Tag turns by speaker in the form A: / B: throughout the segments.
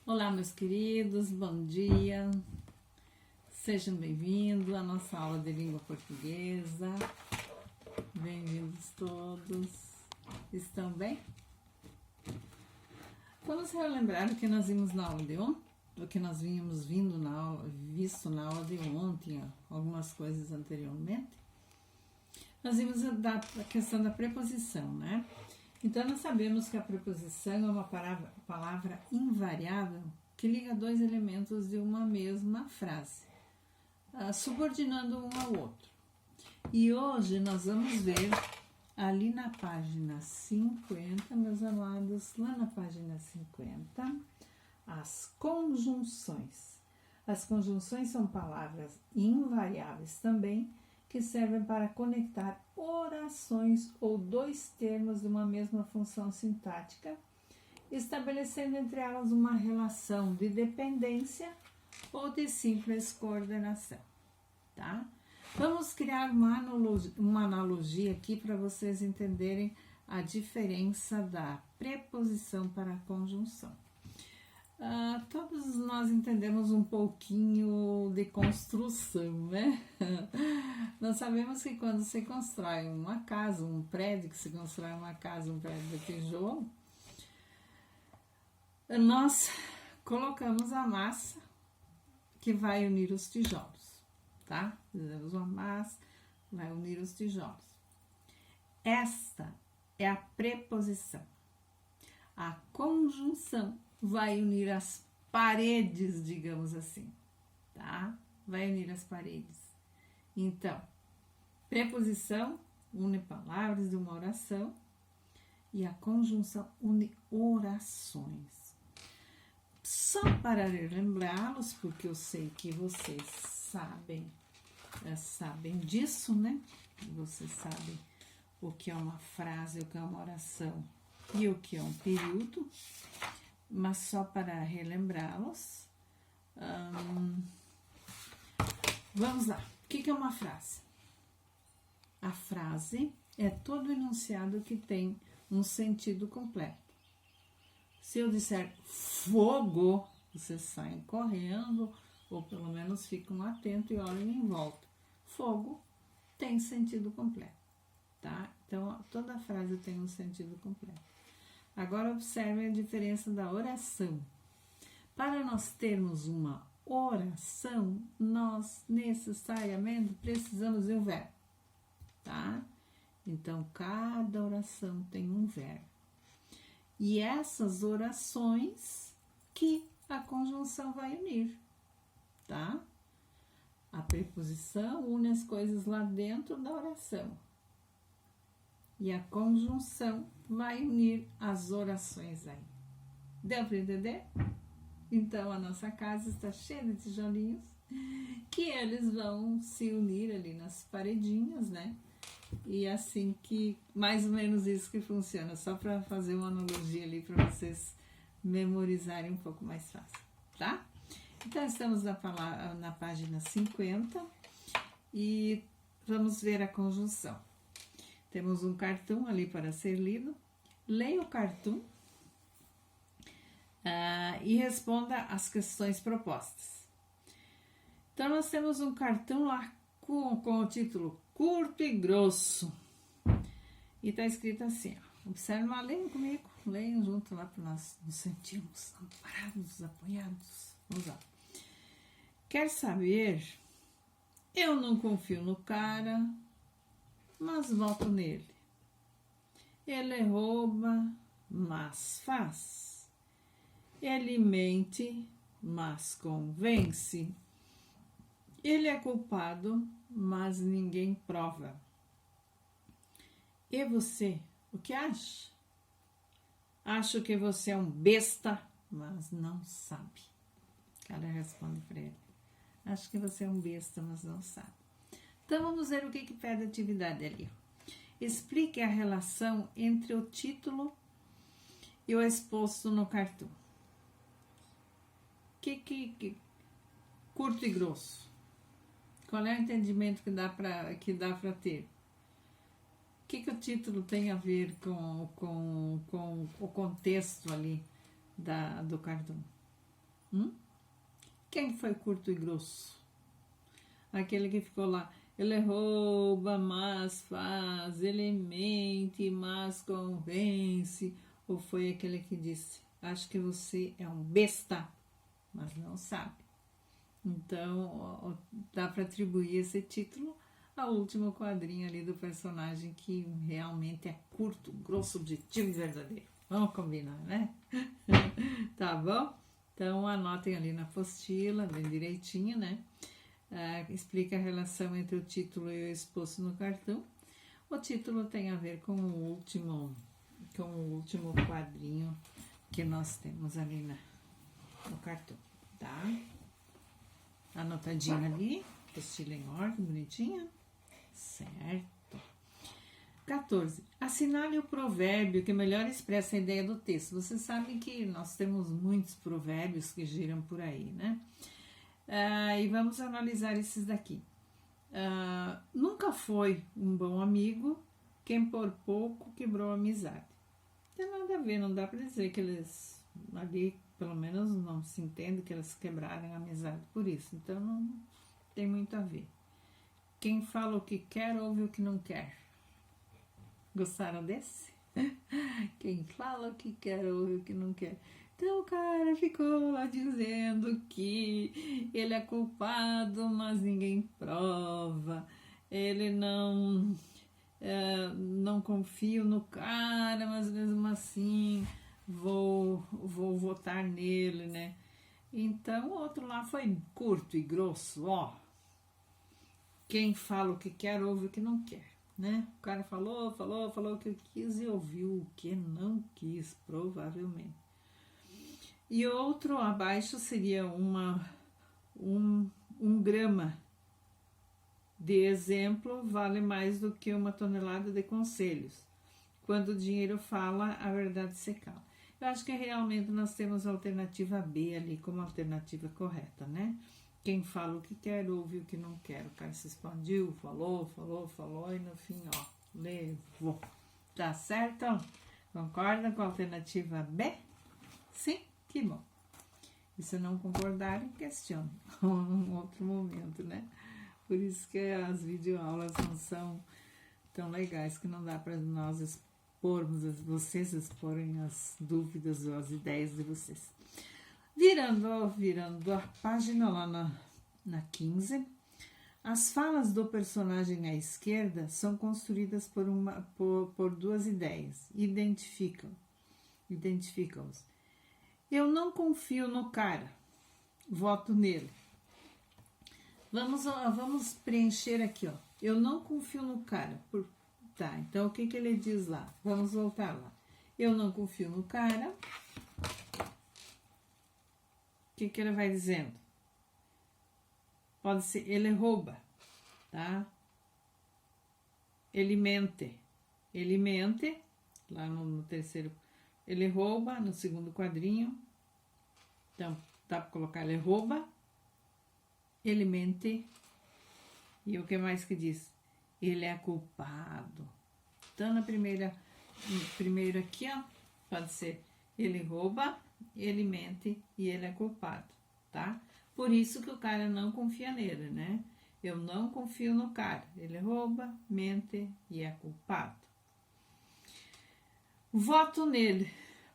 A: Olá, meus queridos, bom dia. Sejam bem-vindos à nossa aula de língua portuguesa. Bem-vindos todos. Estão bem? Vamos relembrar o que nós vimos na aula de ontem, o que nós vínhamos visto na aula de ontem, algumas coisas anteriormente. Nós vimos a questão da preposição, né? Então, nós sabemos que a preposição é uma palavra invariável que liga dois elementos de uma mesma frase, subordinando um ao outro. E hoje nós vamos ver ali na página 50, meus amados, lá na página 50, as conjunções. As conjunções são palavras invariáveis também, que servem para conectar orações ou dois termos de uma mesma função sintática, estabelecendo entre elas uma relação de dependência ou de simples coordenação, tá? Vamos criar uma analogia aqui para vocês entenderem a diferença da preposição para a conjunção. Todos nós entendemos um pouquinho de construção, né? Nós sabemos que quando se constrói uma casa, um prédio, que se constrói uma casa, um prédio de tijolo, nós colocamos a massa que vai unir os tijolos, tá? Fizemos uma massa, vai unir os tijolos. Esta é a preposição. A conjunção vai unir as paredes, digamos assim, tá? Vai unir as paredes. Então, preposição une palavras de uma oração e a conjunção une orações. Só para lembrá-los, porque eu sei que vocês sabem disso, né? Vocês sabem o que é uma frase, o que é uma oração e o que é um período. Mas só para relembrá-los, vamos lá. O que é uma frase? A frase é todo enunciado que tem um sentido completo. Se eu disser fogo, vocês saem correndo, ou pelo menos ficam atentos e olham em volta. Fogo tem sentido completo, tá? Então, toda frase tem um sentido completo. Agora, observe a diferença da oração. Para nós termos uma oração, nós necessariamente precisamos de um verbo, tá? Então, cada oração tem um verbo. E essas orações que a conjunção vai unir, tá? A preposição une as coisas lá dentro da oração. E a conjunção vai unir as orações aí. Deu para entender? Então, a nossa casa está cheia de tijolinhos que eles vão se unir ali nas paredinhas, né? E assim que, mais ou menos isso que funciona, só para fazer uma analogia ali para vocês memorizarem um pouco mais fácil, tá? Então, estamos na página 50 e vamos ver a conjunção. Temos um cartoon ali para ser lido. Leia o cartoon e responda as questões propostas. Então, nós temos um cartoon lá com o título Curto e Grosso. E está escrito assim, ó, observe, leiam comigo, leiam junto lá para nós nos sentirmos amparados, apoiados. Vamos lá. Quer saber? Eu não confio no cara, mas voto nele. Ele rouba, mas faz. Ele mente, mas convence. Ele é culpado, mas ninguém prova. E você, o que acha? Acho que você é um besta, mas não sabe. Ela responde para ele. Acho que você é um besta, mas não sabe. Então, vamos ver o que pede a atividade ali. Explique a relação entre o título e o exposto no cartoon. Curto e grosso. Qual é o entendimento que dá para ter? O que o título tem a ver com o contexto ali do cartoon? Quem foi curto e grosso? Aquele que ficou lá, ele rouba, mas faz, ele mente, mas convence. Ou foi aquele que disse, acho que você é um besta, mas não sabe. Então, dá para atribuir esse título ao último quadrinho ali do personagem, que realmente é curto, grosso, objetivo e verdadeiro. Vamos combinar, né? Tá bom? Então, anotem ali na apostila, bem direitinho, né? Explica a relação entre o título e o exposto no cartão. O título tem a ver com o último quadrinho que nós temos ali no cartão, tá? Anotadinho ali, apostila em ordem, bonitinha. Certo. 14. Assinale o provérbio que melhor expressa a ideia do texto. Vocês sabem que nós temos muitos provérbios que giram por aí, né? E vamos analisar esses daqui. Nunca foi um bom amigo quem por pouco quebrou a amizade. Não tem nada a ver, não dá para dizer que eles ali, pelo menos não se entende que eles quebraram a amizade por isso. Então não tem muito a ver. Quem fala o que quer, ouve o que não quer. Gostaram desse? Quem fala o que quer, ouve o que não quer. Então o cara ficou lá dizendo que ele é culpado, mas ninguém prova. Ele não confio no cara, mas mesmo assim vou votar nele, né? Então o outro lá foi curto e grosso, ó. Quem fala o que quer, ouve o que não quer, né? O cara falou o que quis e ouviu o que não quis, provavelmente. E outro abaixo seria um grama de exemplo vale mais do que uma tonelada de conselhos. Quando o dinheiro fala, a verdade se cala. Eu acho que realmente nós temos a alternativa B ali como alternativa correta, né? Quem fala o que quer, ouve o que não quer. O cara se expandiu, falou e no fim, ó, levou. Tá certo? Concorda com a alternativa B? Sim? Que bom. E se não concordarem, questione um outro momento, né? Por isso que as videoaulas não são tão legais, que não dá para nós expormos, vocês exporem as dúvidas ou as ideias de vocês. Virando a página lá na 15, as falas do personagem à esquerda são construídas por duas ideias. Identificam-os. Eu não confio no cara, voto nele. Vamos preencher aqui, ó. Eu não confio no cara. Tá, então o que ele diz lá? Vamos voltar lá. Eu não confio no cara. O que ele vai dizendo? Pode ser, ele rouba, tá? Ele mente, lá no terceiro, ele rouba, no segundo quadrinho, então dá para colocar ele rouba, ele mente, e o que mais que diz? Ele é culpado. Então na primeiro aqui, ó, pode ser ele rouba, ele mente e ele é culpado, tá? Por isso que o cara não confia nele, né? Eu não confio no cara. Ele rouba, mente e é culpado. Voto nele.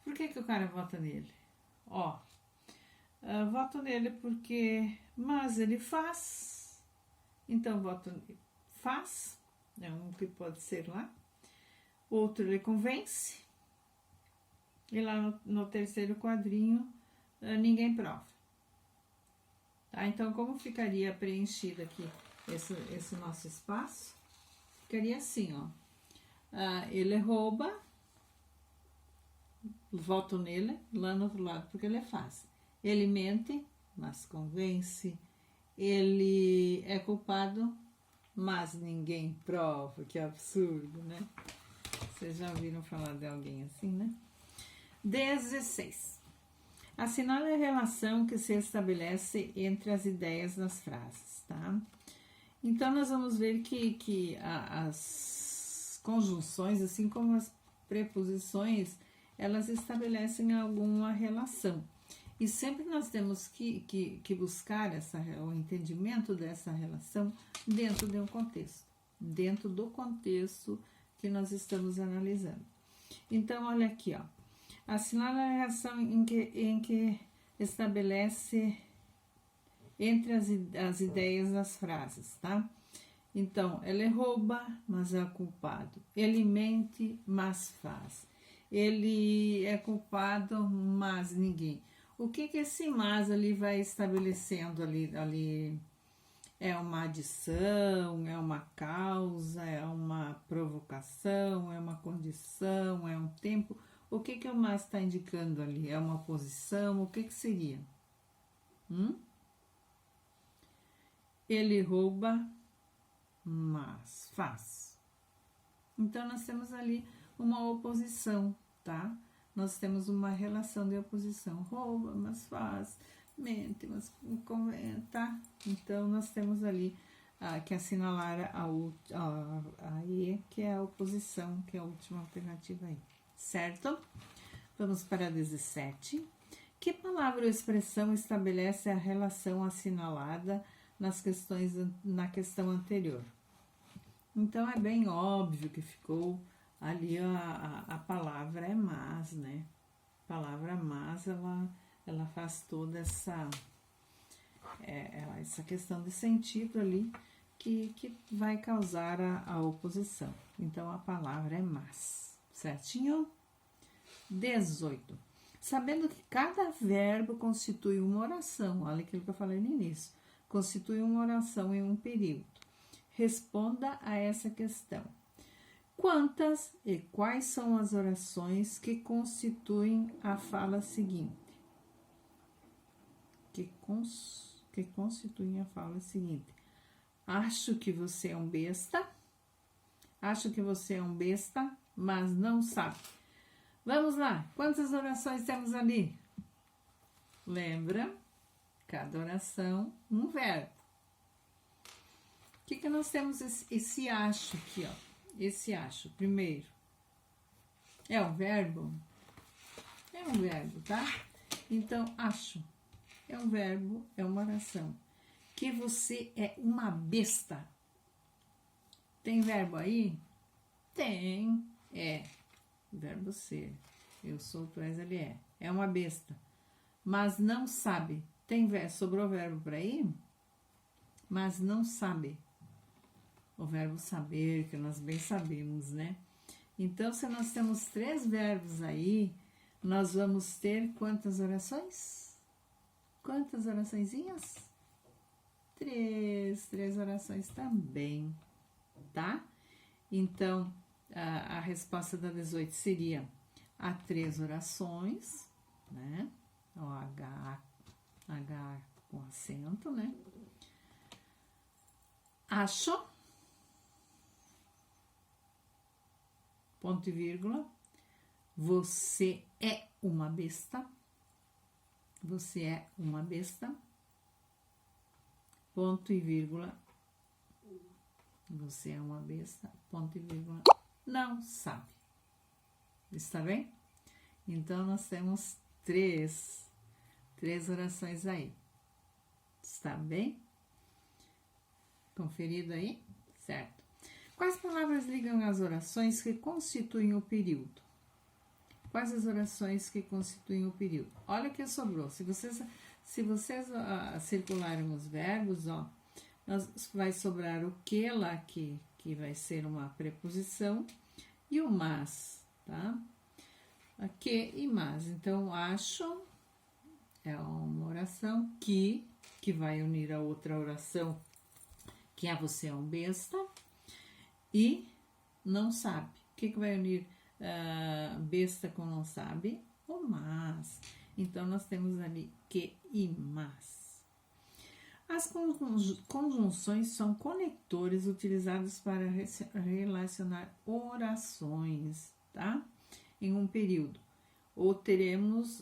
A: Por que o cara vota nele? Ó, voto nele porque... Mas ele faz. Então, voto nele. Faz. É um que pode ser lá. Outro ele convence. E lá no terceiro quadrinho, ninguém prova. Tá? Então, como ficaria preenchido aqui esse nosso espaço? Ficaria assim, ó. Ele rouba, voto nele, lá no outro lado, porque ele faz. Ele mente, mas convence. Ele é culpado, mas ninguém prova. Que absurdo, né? Vocês já ouviram falar de alguém assim, né? 16. Assinale a relação que se estabelece entre as ideias nas frases, tá? Então, nós vamos ver que as conjunções, assim como as preposições, elas estabelecem alguma relação. E sempre nós temos que buscar o entendimento dessa relação dentro de um contexto, dentro do contexto que nós estamos analisando. Então, olha aqui, ó. Assinala a relação em que estabelece entre as ideias das frases, tá? Então, ele rouba, mas é culpado. Ele mente, mas faz. Ele é culpado, mas ninguém. O que esse mas ali vai estabelecendo ali? É uma adição, é uma causa, é uma provocação, é uma condição, é um tempo. O que o mas está indicando ali? É uma posição? O que seria? Ele rouba, mas faz. Então, nós temos ali uma oposição, tá? Nós temos uma relação de oposição. Rouba, mas faz. Mente, mas tá? Então, nós temos ali que assinalar aí, que é a oposição, que é a última alternativa aí. Certo? Vamos para 17. Que palavra ou expressão estabelece a relação assinalada na questão anterior? Então, é bem óbvio que ficou ali a palavra é mas, né? A palavra mas, ela faz toda essa questão de sentido ali que vai causar a oposição. Então, a palavra é mas, certinho? 18. Sabendo que cada verbo constitui uma oração, olha aquilo que eu falei no início, constitui uma oração em um período. Responda a essa questão. Quantas e quais são as orações que constituem a fala seguinte? Que constituem a fala seguinte. Acho que você é um besta. Acho que você é um besta, mas não sabe. Vamos lá. Quantas orações temos ali? Lembra? Cada oração, um verbo. O que nós temos esse acho aqui, ó? Esse acho, primeiro. É um verbo? É um verbo, tá? Então, acho. É um verbo, é uma oração. Que você é uma besta. Tem verbo aí? Tem. É. Verbo ser. Eu sou, tu és, ele é. É uma besta. Mas não sabe. Sobrou verbo por aí? Mas não sabe. O verbo saber, que nós bem sabemos, né? Então, se nós temos 3 verbos aí, nós vamos ter quantas orações? Quantas oraçõezinhas? 3 orações também, tá? Então, a resposta da 18 seria: há 3 orações, né? O H com acento, né? Acho, ponto e vírgula, você é uma besta, você é uma besta, ponto e vírgula, você é uma besta, ponto e vírgula, não sabe. Está bem? Então, nós temos 3 orações aí. Está bem? Conferido aí? Certo. Quais palavras ligam as orações que constituem o período? Quais as orações que constituem o período? Olha o que sobrou. Se vocês circularem os verbos, ó, vai sobrar o que lá, que vai ser uma preposição, e o mas, tá? Que e mas. Então, acho é uma oração que vai unir a outra oração, que é você é um besta, e não sabe. O que vai unir besta com não sabe? O mas. Então, nós temos ali que e mas. As conjunções são conectores utilizados para relacionar orações, tá? Em um período. Ou teremos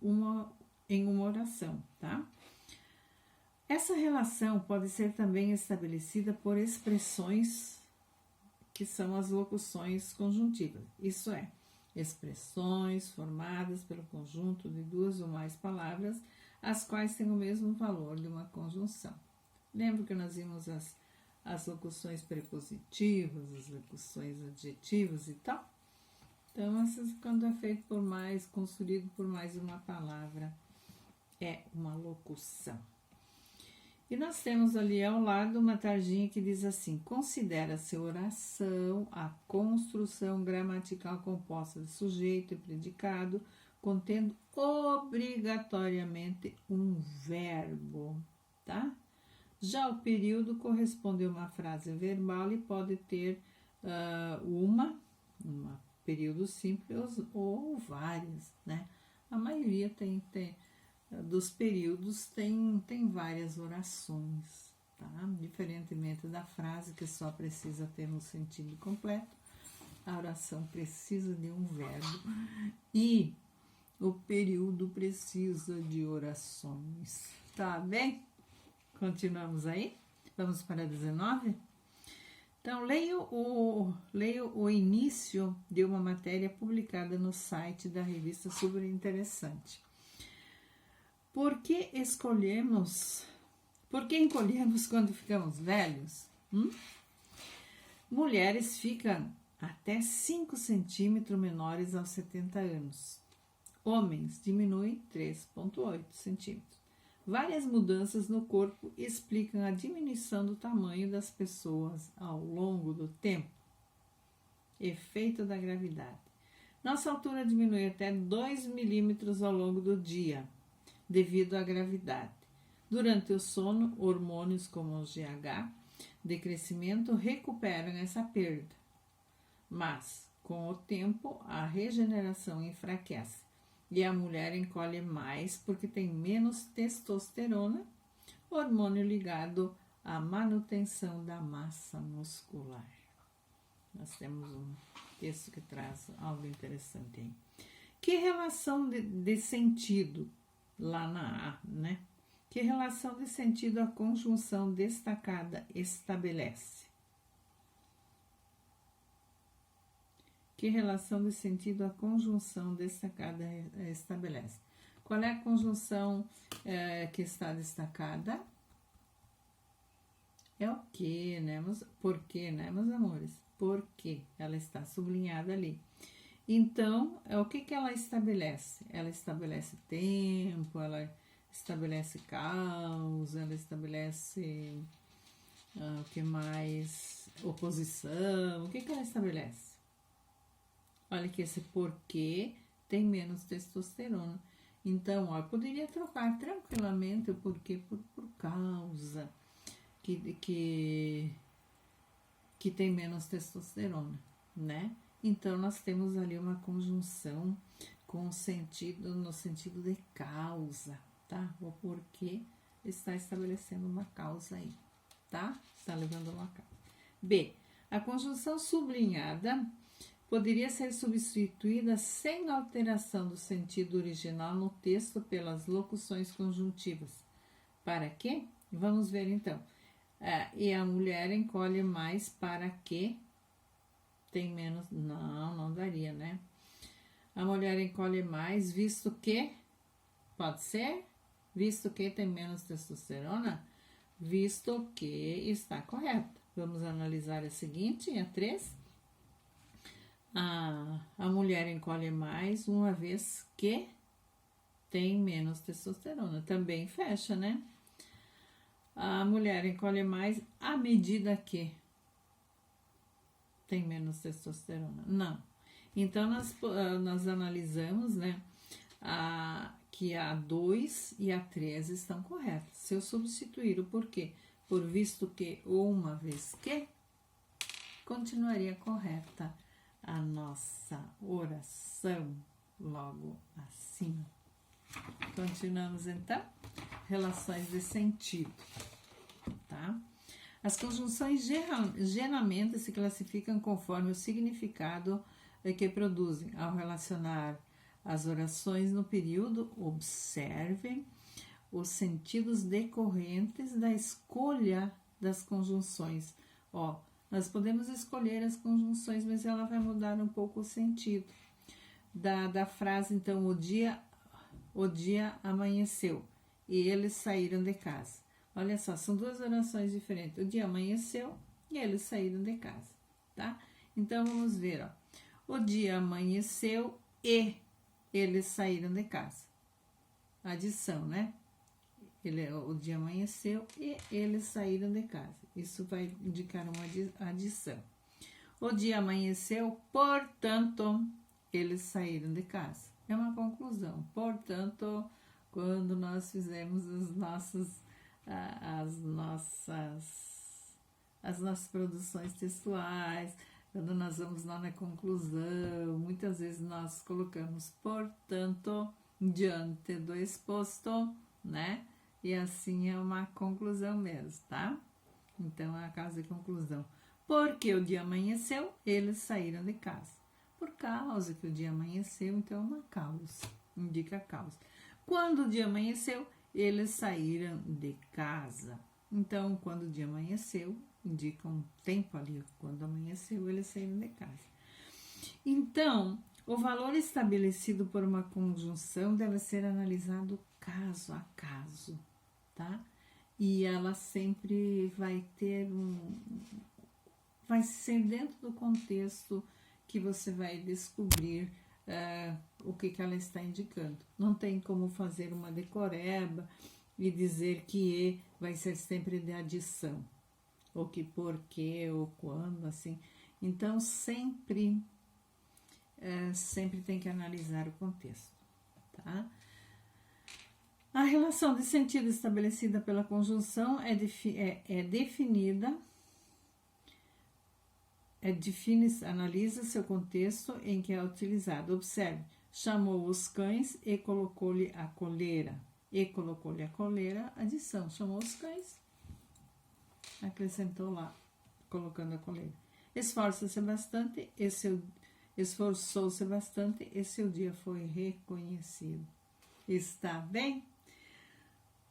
A: uma em uma oração, tá? Essa relação pode ser também estabelecida por expressões que são as locuções conjuntivas. Isso é, expressões formadas pelo conjunto de duas ou mais palavras, as quais têm o mesmo valor de uma conjunção. Lembra que nós vimos as locuções prepositivas, as locuções adjetivas e tal? Então, essas, quando é feito por mais, construído por mais uma palavra, é uma locução. E nós temos ali ao lado uma tarjinha que diz assim: considera-se oração a construção gramatical composta de sujeito e predicado, contendo obrigatoriamente um verbo, tá? Já o período corresponde a uma frase verbal e pode ter uma período simples ou vários, né? A maioria dos períodos tem várias orações, tá? Diferentemente da frase que só precisa ter um sentido completo, a oração precisa de um verbo e o período precisa de orações, tá bem? Continuamos aí? Vamos para 19? Então, leio o início de uma matéria publicada no site da revista Super Interessante. Por que encolhemos quando ficamos velhos? Mulheres ficam até 5 centímetros menores aos 70 anos. Homens diminuem 3,8 centímetros. Várias mudanças no corpo explicam a diminuição do tamanho das pessoas ao longo do tempo. Efeito da gravidade. Nossa altura diminui até 2 milímetros ao longo do dia, devido à gravidade. Durante o sono, hormônios como o GH de crescimento recuperam essa perda. Mas, com o tempo, a regeneração enfraquece. E a mulher encolhe mais porque tem menos testosterona, hormônio ligado à manutenção da massa muscular. Nós temos um texto que traz algo interessante aí. Que relação de sentido, lá na A, né? Que relação de sentido a conjunção destacada estabelece? Que relação de sentido a conjunção destacada estabelece? Qual é a conjunção que está destacada? É o que, né? Por quê, né, meus amores? Porque ela está sublinhada ali. Então, o que ela estabelece? Ela estabelece tempo, ela estabelece causa, ela estabelece o que mais? Oposição. O que ela estabelece? Olha que esse porquê tem menos testosterona. Então, eu poderia trocar tranquilamente o porquê por causa que tem menos testosterona, né? Então, nós temos ali uma conjunção com sentido, no sentido de causa, tá? O porquê está estabelecendo uma causa aí, tá? Está levando uma causa. B. A conjunção sublinhada poderia ser substituída sem alteração do sentido original no texto pelas locuções conjuntivas. Para quê? Vamos ver então. E a mulher encolhe mais para que tem menos... Não daria, né? A mulher encolhe mais visto que... Pode ser? Visto que tem menos testosterona? Visto que está correto. Vamos analisar a seguinte, a 3. A mulher encolhe mais uma vez que tem menos testosterona. Também fecha, né? A mulher encolhe mais à medida que tem menos testosterona. Não. Então, nós analisamos, né? Que a 2 e a 3 estão corretas. Se eu substituir o porquê por visto que ou uma vez que, continuaria correta a nossa oração logo acima. Continuamos então. Relações de sentido, tá? As conjunções geralmente se classificam conforme o significado que produzem. Ao relacionar as orações no período, observem os sentidos decorrentes da escolha das conjunções. Nós podemos escolher as conjunções, mas ela vai mudar um pouco o sentido. da frase, então, o dia amanheceu e eles saíram de casa. Olha só, são duas orações diferentes. O dia amanheceu e eles saíram de casa, tá? Então, vamos ver, ó. O dia amanheceu e eles saíram de casa. Adição, né? O dia amanheceu e eles saíram de casa. Isso vai indicar uma adição. O dia amanheceu, portanto, eles saíram de casa. É uma conclusão. Portanto, quando nós fizemos as nossas produções textuais, quando nós vamos lá na conclusão, muitas vezes nós colocamos portanto diante do exposto, né? E assim é uma conclusão mesmo, tá? Então, é a causa e conclusão. Porque o dia amanheceu, eles saíram de casa. Por causa que o dia amanheceu, então é uma causa, indica a causa. Quando o dia amanheceu, eles saíram de casa. Então, quando o dia amanheceu, indica um tempo ali. Quando amanheceu, eles saíram de casa. Então, o valor estabelecido por uma conjunção deve ser analisado caso a caso, tá? E ela sempre vai ter vai ser dentro do contexto que você vai descobrir o que ela está indicando. Não tem como fazer uma decoreba e dizer que E vai ser sempre de adição, ou que porque, ou quando, assim. Então, sempre tem que analisar o contexto, tá? A relação de sentido estabelecida pela conjunção analisa seu contexto em que é utilizado. Observe, chamou os cães e colocou-lhe a coleira. E colocou-lhe a coleira, adição. Chamou os cães, acrescentou lá, colocando a coleira. Esforça-se bastante, esforçou-se bastante e seu dia foi reconhecido. Está bem?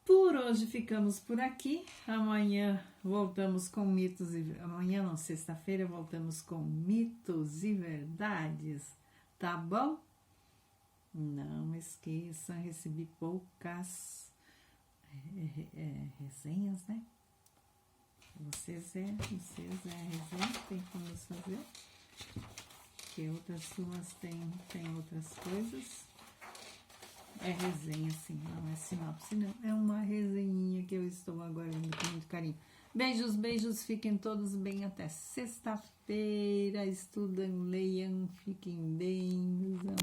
A: Por hoje ficamos por aqui. Amanhã voltamos com mitos e... Amanhã não, sexta-feira, voltamos com mitos e verdades. Tá bom? Não esqueça, recebi poucas resenhas, né? Vocês é resenha, tem como fazer. Que outras turmas tem outras coisas. É resenha, sim, não é sinopse, não. É uma resenhinha que eu estou aguardando com muito carinho. Beijos, beijos, fiquem todos bem até sexta-feira. Estudem, leiam, fiquem bem.